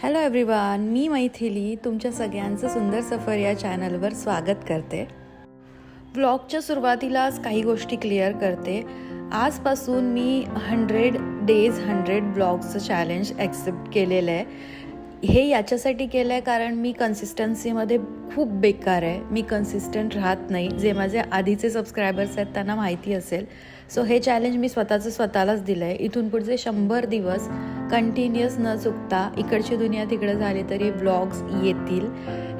Hello everyone, मी मैथिली तुमच्या सगळ्यांचं सुंदर सफर या चॅनलवर स्वागत करते. व्लॉगच्या सुरुवातीलाच काही गोष्टी क्लिअर करते. आजपासून मी 100 डेज 100 ब्लॉग्सचं चॅलेंज ॲक्सेप्ट केलेलं आहे. हे याच्यासाठी केलं आहे कारण मी कन्सिस्टन्सीमध्ये खूप बेकार आहे. मी कन्सिस्टंट राहत नाही. जे माझे आधीचे सबस्क्रायबर्स आहेत त्यांना माहिती असेल. सो हे चॅलेंज मी स्वतःलाच दिलं आहे. इथून पुढचे 100 दिवस कंटिन्युअस न चुकता इकडची दुनिया तिकडं झाली तरी व्लॉग्स येतील.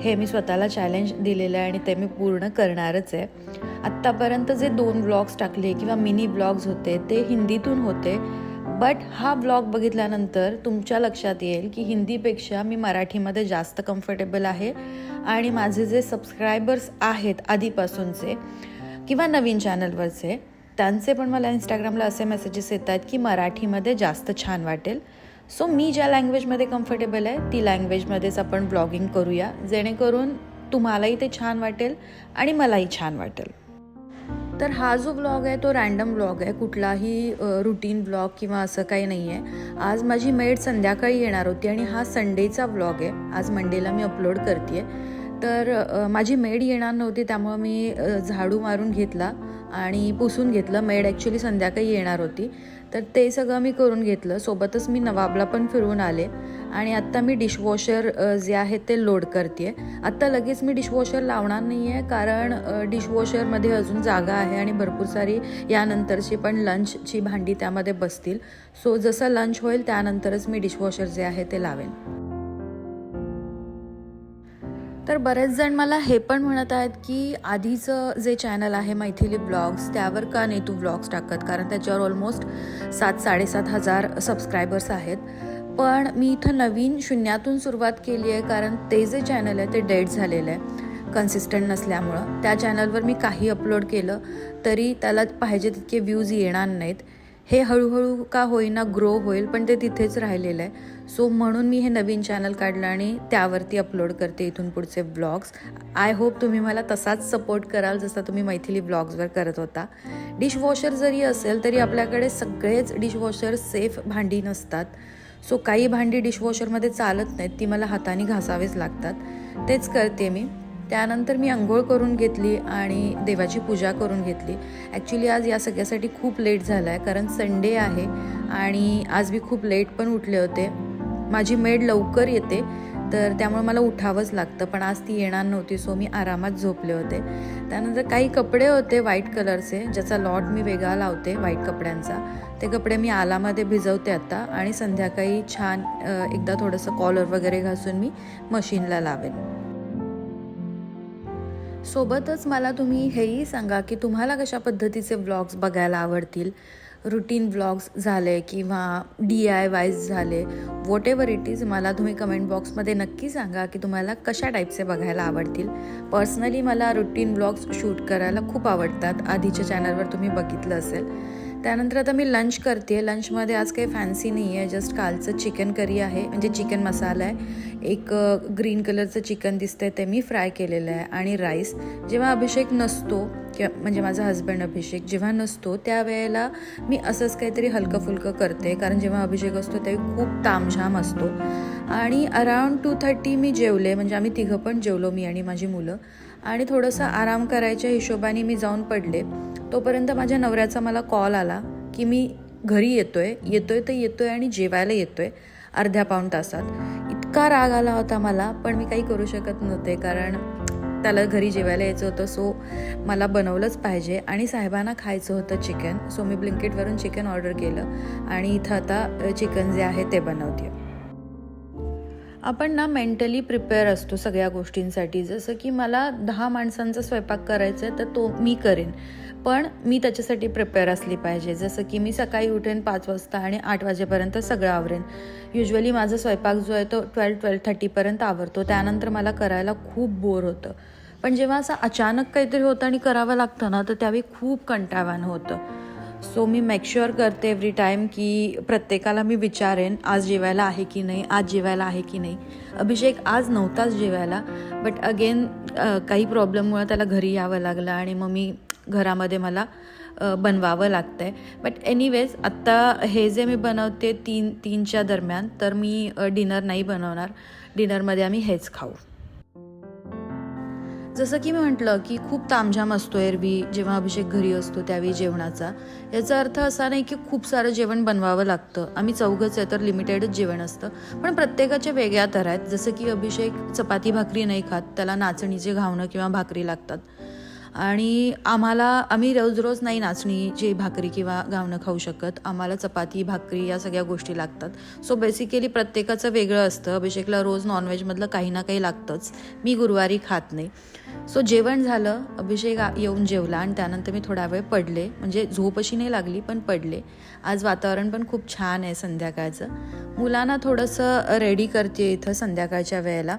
हे मी स्वतःला चॅलेंज दिलेलं आहे आणि ते मी पूर्ण करणारच आहे. आत्तापर्यंत जे 2 व्लॉग्स टाकले किंवा मिनी व्लॉग्स होते ते हिंदीतून होते. बट हा व्लॉग बघितल्यानंतर तुमच्या लक्षात येईल की हिंदीपेक्षा मी मराठीमध्ये जास्त कम्फर्टेबल आहे. आणि माझे जे सबस्क्रायबर्स आहेत आधीपासूनचे किंवा नवीन चॅनलवरचे त्यांचे पण मला इंस्टाग्रामला असे मेसेजेस येत आहेत की मराठीमध्ये जास्त छान वाटेल. सो मी ज्या लँग्वेजमध्ये कम्फर्टेबल आहे ती लँग्वेजमध्येच आपण ब्लॉगिंग करूया, जेणेकरून तुम्हालाही ते छान वाटेल आणि मलाही छान वाटेल. तर हा जो व्लॉग आहे तो रँडम व्लॉग आहे, कुठलाही रुटीन व्लॉग किंवा असं काही नाही आहे. आज माझी मेड संध्याकाळी येणार होती आणि हा संडेचा व्लॉग आहे. आज मंडेला मी अपलोड करते आहे. तर माझी मेड येणार नव्हती त्यामुळं मी झाडू मारून घेतला आणि पुसून घेतलं. मेड ॲक्च्युली संध्याकाळी येणार होती तर ते सगळं मी करून घेतलं. सोबतच मी नवाबला पण फिरून आले आणि आत्ता मी डिशवॉशर जे आहे ते लोड करते आहे. आत्ता लगेच मी डिशवॉशर लावणार नाही आहे कारण डिशवॉशरमध्ये अजून जागा आहे आणि भरपूर सारी यानंतरची पण लंचची भांडी त्यामध्ये बसतील. सो जसं लंच होईल त्यानंतरच मी डिशवॉशर जे आहे ते लावेन. तर बरेच जण मला हे पण म्हणत आहेत की आधीचं जे चॅनल आहे मैथिली ब्लॉग्स त्यावर का नाही तू ब्लॉग्स टाकत, कारण त्याच्यावर ऑलमोस्ट 7-7.5 हजार सबस्क्रायबर्स आहेत. पण मी इथं नवीन शून्यातून सुरुवात केली आहे कारण ते जे चॅनल आहे ते डेड झालेलं आहे कन्सिस्टंट नसल्यामुळं. त्या चॅनलवर मी काही अपलोड केलं तरी त्याला पाहिजे तितके व्ह्यूज येणार नाहीत. हे हळूहळू का होईना ग्रो होईल पण ते तिथेच राहिलेलं आहे. सो म्हणून मी हे नवीन चॅनल काढलं आणि त्यावरती अपलोड करते इथून पुढचे व्लॉग्स. आय होप तुम्ही मला तसाच सपोर्ट कराल जसा तुम्ही मैथिली व्लॉग्सवर करत होता. डिशवॉशर जरी असेल तरी आपल्याकडे सगळेच डिशवॉशर सेफ भांडी नसतात. सो काही भांडी डिशवॉशरमध्ये चालत नाहीत, ती मला हाताने घासावेच लागतात. तेच करते मी. त्यानंतर मी अंघोळ करून घेतली आणि देवाची पूजा करून घेतली. ॲक्च्युली आज या सगळ्यासाठी खूप लेट झाला आहे कारण संडे आहे आणि आज मी खूप लेट पण उठले होते. माझी मेड लवकर येते तर त्यामुळे मला उठावंच लागतं, पण आज ती येणार नव्हती सो मी आरामात झोपले होते. त्यानंतर काही कपडे होते व्हाईट कलरचे ज्याचा लॉट मी वेगळा लावते व्हाईट कपड्यांचा. ते कपडे मी आलामध्ये भिजवते आता आणि संध्याकाळी छान एकदा थोडंसं कॉलर वगैरे घासून मी मशीनला लावेन. सोबतच मला तुम्ही हेही सांगा की तुम्हाला कशा पद्धतीचे व्लॉग्स बघायला आवडतील. रुटीन व्लॉग्स झाले किंवा DIYs झाले, व्हॉट एव्हर इट इज, मला तुम्ही कमेंट बॉक्समध्ये नक्की सांगा की तुम्हाला कशा टाईपचे बघायला आवडतील. पर्सनली मला रुटीन व्लॉग्स शूट करायला खूप आवडतात. आधीच्या चॅनलवर तुम्ही बघितलं असेल. त्यानंतर आता मी लंच करते. लंचमध्ये आज काही फॅन्सी नाही आहे, जस्ट कालचं चिकन करी आहे म्हणजे चिकन मसाला आहे. एक ग्रीन कलरचं चिकन दिसतंय ते मी फ्राय केलेलं आहे आणि राईस. जेव्हा अभिषेक नसतो किंवा म्हणजे माझा हजबंड अभिषेक जेव्हा नसतो त्यावेळेला मी असंच काहीतरी हलकं फुलकं करते कारण जेव्हा अभिषेक असतो तेव्हा खूप तामझाम असतो. आणि अराउंड 2:30 मी जेवले, म्हणजे आम्ही तिघं पण जेवलो, मी आणि माझी मुलं. आणि थोडंसं आराम करायच्या हिशोबाने मी जाऊन पडले. तोपर्यंत माझ्या नवऱ्याचा मला कॉल आला की मी घरी येतोय आणि जेवायला येतोय अर्ध्या पाऊण तासात. इतका राग आला होता मला, पण मी काही करू शकत नव्हते कारण त्याला घरी जेवायला यायचं होतं. सो मला बनवलंच पाहिजे आणि साहेबांना खायचं होतं चिकन. सो मी ब्लिंकिटवरून चिकन ऑर्डर केलं आणि इथं आता चिकन जे आहे ते बनवते. आपण ना मेंटली प्रिपेअर असतो सगळ्या गोष्टींसाठी. जसं की मला 10 माणसांचा स्वयंपाक करायचा आहे तर तो मी करेन, पण मी त्याच्यासाठी प्रिपेअर असली पाहिजे. जसं की मी सकाळी उठेन 5 वाजता आणि 8 वाजेपर्यंत सगळं आवरेन. युजली माझा स्वयंपाक जो आहे तो 12-12:30पर्यंत आवरतो. त्यानंतर मला करायला खूप बोर होतं. पण जेव्हा असं अचानक काहीतरी होतं आणि करावं लागतं ना तर त्यावेळी खूप कंटाळवाणं होतं. सो मी मेक शुअर करते एव्हरी टाईम की प्रत्येकाला मी विचारेन आज जेवायला आहे की नाही. अभिषेक आज नव्हताच जेवायला, बट अगेन काही प्रॉब्लेममुळे त्याला घरी यावं लागलं आणि मग मी घरामध्ये मला बनवावं लागतं आहे. बट एनिवेज आत्ता हे जे मी बनवते 3च्या दरम्यान, तर मी डिनर नाही बनवणार. डिनरमध्ये आम्ही हेच खाऊ. जसं की मी म्हटलं की खूप तामझाम असतो एरवी जेव्हा अभिषेक घरी असतो त्यावेळी जेवणाचा. याचा अर्थ असा नाही की खूप सारं जेवण बनवावं लागतं. आम्ही चौघंच आहे तर लिमिटेडच जेवण असतं, पण प्रत्येकाच्या वेगळ्या तऱ्हा आहेत. जसं की अभिषेक चपाती भाकरी नाही खात, त्याला नाचणीचे घावणं किंवा भाकरी लागतात. आणि आम्ही रोज रोज नाही नाचणीची भाकरी किंवा घावणं खाऊ शकत. आम्हाला चपाती भाकरी या सगळ्या गोष्टी लागतात. सो बेसिकली प्रत्येकाचं वेगळं असतं. अभिषेकला रोज नॉनव्हेजमधलं काही ना काही लागतंच. मी गुरुवारी खात नाही. सो जेवण झालं, अभिषेक येऊन जेवला आणि त्यानंतर मी थोडा वेळ पडले. म्हणजे झोप अशी नाही लागली पण पडले. आज वातावरण पण खूप छान आहे संध्याकाळचं. मुलांना थोडंसं रेडी करते इथं संध्याकाळच्या वेळेला,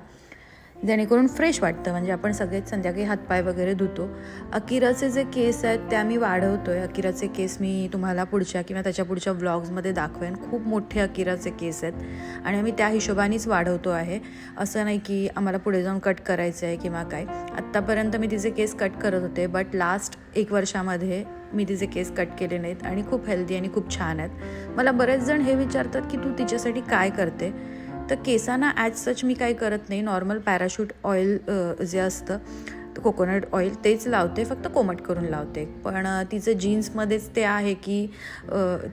जेणेकरून फ्रेश वाटतं. म्हणजे आपण सगळेच संध्याकाळी हातपाय वगैरे धुतो. अकिराचे जे केस आहेत त्या मी वाढवतो आहे. अकिराचे केस मी तुम्हाला पुढच्या किंवा त्याच्या पुढच्या व्लॉग्समध्ये दाखवेन. खूप मोठे अकिराचे केस आहेत आणि आम्ही त्या हिशोबानेच वाढवतो आहे. असं नाही की आम्हाला पुढे जाऊन कट करायचं आहे किंवा काय. आत्तापर्यंत मी तिचे केस कट करत होते, बट लास्ट 1 वर्षामध्ये मी तिचे केस कट केले नाहीत आणि खूप हेल्दी आणि खूप छान आहेत. मला बरेच जण हे विचारतात की तू तिच्यासाठी काय करते. तर केसांना ॲज सच मी काही करत नाही. नॉर्मल पॅराशूट ऑइल जे असतं कोकोनट ऑइल तेच लावते, फक्त कोमट करून लावते. पण तिचं जीन्समध्येच ते आहे की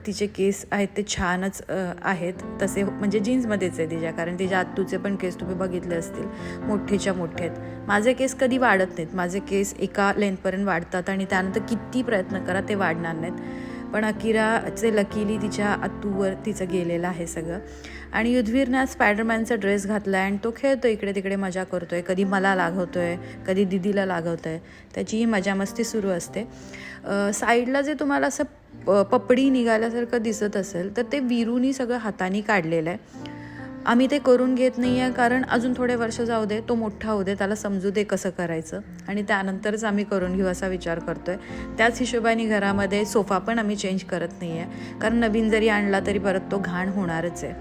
तिचे केस आहेत ते छानच आहेत तसे. म्हणजे जीन्समध्येच आहे तिच्या, कारण तिच्या आत्तूचे पण केस तुम्ही बघितले असतील, मोठेच्या मोठे आहेत. माझे केस कधी वाढत नाहीत. माझे केस एका लेंथपर्यंत वाढतात आणि त्यानंतर किती प्रयत्न करा ते वाढणार नाहीत. पण अकिराचे लकीली तिच्या आत्तूवर तिचं गेलेलं आहे सगळं. आणि युद्धवीरने आज स्पायडरमॅनचा ड्रेस घातला आहे आणि तो खेळतो, इकडे तिकडे मजा करतो आहे. कधी मला लागवतो आहे, कधी दिदीला लागवतो आहे. त्याचीही मजा मस्ती सुरू असते. साईडला जे तुम्हाला असं पपडी निघाल्यासारखं दिसत असेल तर ते वीरूनी सगळं हाताने काढलेलं आहे. आम्ही ते करून घेत नाही आहे, कारण अजून थोडे वर्ष जाऊ दे, तो मोठा होऊ दे, त्याला समजू दे कसं करायचं आणि त्यानंतरच आम्ही करून घेऊ असा विचार करतो आहे. त्याच हिशोबाने घरामध्ये सोफा पण आम्ही चेंज करत नाही आहे, कारण नवीन जरी आणला तरी परत तो घाण होणारच आहे.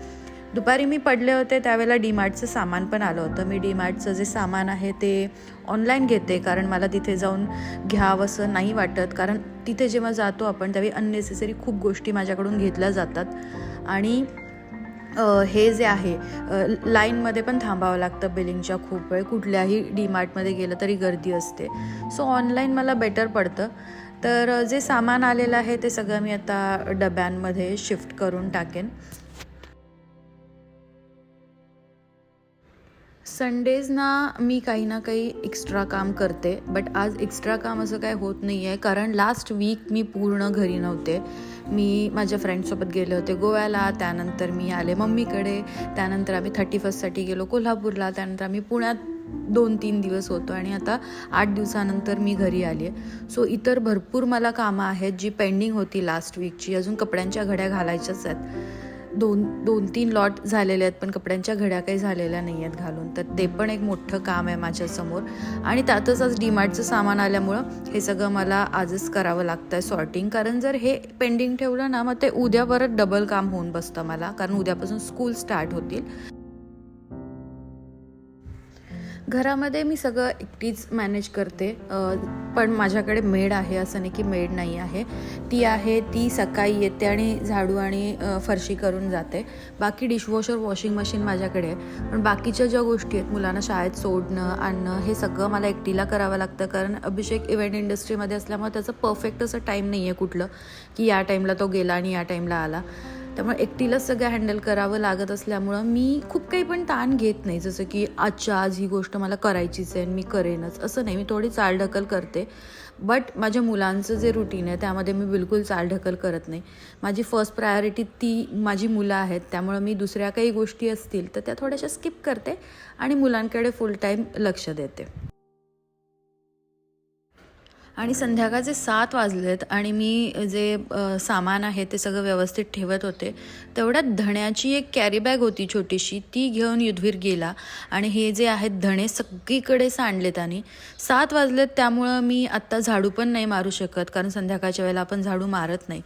दुपारी मी पडले होते त्यावेळेला डीमार्टचं सामान पण आलं होतं. मी डीमार्टचं जे सामान आहे ते ऑनलाईन घेते, कारण मला तिथे जाऊन घ्यावं असं नाही वाटत. कारण तिथे जेव्हा जातो आपण त्यावेळी अननेसेसरी खूप गोष्टी माझ्याकडून घेतल्या जातात आणि हे जे आहे लाईनमध्ये पण थांबावं लागतं बिलिंगच्या खूप वेळ. कुठल्याही डीमार्टमध्ये गेलं तरी गर्दी असते. सो ऑनलाईन मला बेटर पडतं. तर जे सामान आलेलं आहे ते सगळं मी आता डब्यांमध्ये शिफ्ट करून टाकेन. संडेजना मी काही ना काही एक्स्ट्रा काम करते, बट आज एक्स्ट्रा काम असं काय होत नाही आहे, कारण लास्ट वीक मी पूर्ण घरी नव्हते. मी माझ्या फ्रेंड्ससोबत गेले होते गोव्याला, त्यानंतर मी आले मम्मीकडे, त्यानंतर आम्ही 31st गेलो कोल्हापूरला, त्यानंतर आम्ही पुण्यात 2-3 दिवस होतो आणि आता 8 दिवसानंतर मी घरी आली आहे. सो इतर भरपूर मला कामं आहेत जी पेंडिंग होती लास्ट वीकची. अजून कपड्यांच्या घड्या घालायच्याच आहेत. 2-3 लॉट झालेले आहेत, पण कपड्यांच्या घड्या काही झालेल्या नाही आहेत घालून. तर ते पण एक मोठं काम आहे माझ्यासमोर. आणि त्यातच आज डीमार्टचं सामान आल्यामुळं हे सगळं मला आजच करावं लागतं आहे सॉर्टिंग. कारण जर हे पेंडिंग ठेवलं ना मग ते उद्या परत डबल काम होऊन बसतं मला, कारण उद्यापासून स्कूल स्टार्ट होतील. घरामध्ये मी सगळं एकटीच मॅनेज करते, पण माझ्याकडे मेड आहे, असं नाही की मेड नाही आहे. ती सकाळी येते आणि झाडू आणि फरशी करून जाते. बाकी डिशवॉशर वॉशिंग मशीन माझ्याकडे आहे, पण बाकीच्या ज्या गोष्टी आहेत मुलांना शाळेत सोडणं आणणं हे सगळं मला एकटीला करावं लागतं. कारण अभिषेक इव्हेंट इंडस्ट्रीमध्ये असल्यामुळे त्याचं परफेक्ट असं टाईम नाही आहे कुठलं की या टाईमला तो गेला आणि या टाईमला आला. त्यामुळे एकटीलाच सगळं हँडल करावं लागत असल्यामुळं मी खूप काही पण ताण घेत नाही. जसं की आजच्या आज ही गोष्ट मला करायचीच आहे, मी करेनच असं नाही. मी थोडी चालढकल करते, बट माझ्या मुलांचं जे रुटीन आहे त्यामध्ये मी बिलकुल चालढकल करत नाही. माझी फर्स्ट प्रायोरिटी ती माझी मुलं आहेत, त्यामुळं मी दुसऱ्या काही गोष्टी असतील तर त्या थोड्याशा स्किप करते आणि मुलांकडे फुल टाईम लक्ष देते. आणि संध्याकाळचे 7 वाजले आहेत आणि मी जे सामान आहे ते सगळं व्यवस्थित ठेवत होते, तेवढ्यात धण्याची एक कॅरी बॅग होती छोटीशी, ती घेऊन युद्धवीर गेला आणि हे जे आहेत धणे सगळीकडे सांडले त्याने. 7 वाजलेत, त्यामुळं मी आत्ता झाडू पण नाही मारू शकत, कारण संध्याकाळच्या वेळेला आपण झाडू मारत नाही.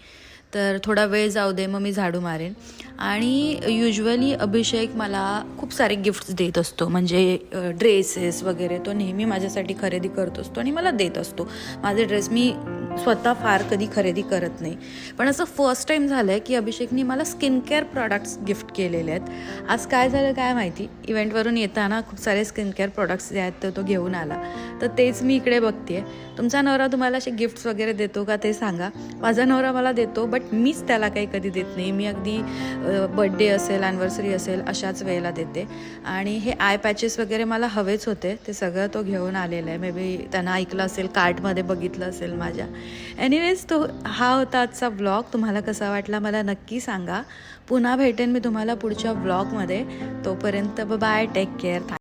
तर थोडा वेळ जाऊ दे, मग मी झाडू मारेन. आणि युजली अभिषेक मला खूप सारे गिफ्ट्स देत असतो, म्हणजे ड्रेसेस वगैरे तो नेहमी माझ्यासाठी खरेदी करत असतो आणि मला देत असतो. माझे ड्रेस मी स्वतः फार कधी खरेदी करत नाही, पण असं फर्स्ट टाईम झालं आहे की अभिषेकनी मला स्किन केअर प्रॉडक्ट्स गिफ्ट केलेले आहेत. आज काय झालं काय माहिती, इव्हेंटवरून येताना खूप सारे स्किन केअर प्रॉडक्ट्स जे आहेत तो घेऊन आला, तर तेच मी इकडे बघते आहे. तुमचा नवरा तुम्हाला असे गिफ्ट्स वगैरे देतो का ते सांगा. माझा नवरा मला देतो, बट मीच त्याला काही कधी देत नाही. मी अगदी बड्डे असेल, ॲनिव्हर्सरी असेल अशाच वेळेला देते. आणि हे आय पॅचेस वगैरे मला हवेच होते, ते सगळं तो घेऊन आलेलं आहे. मे बी त्यांना ऐकलं असेल, कार्टमध्ये बघितलं असेल माझ्या. एनिवेज हा होता आजचा व्लॉग. तुम्हाला कसा वाटला मला नक्की सांगा. पुन्हा भेटेन मी तुम्हाला पुढच्या व्लॉगमध्ये. तोपर्यंत बाय, टेक केअर.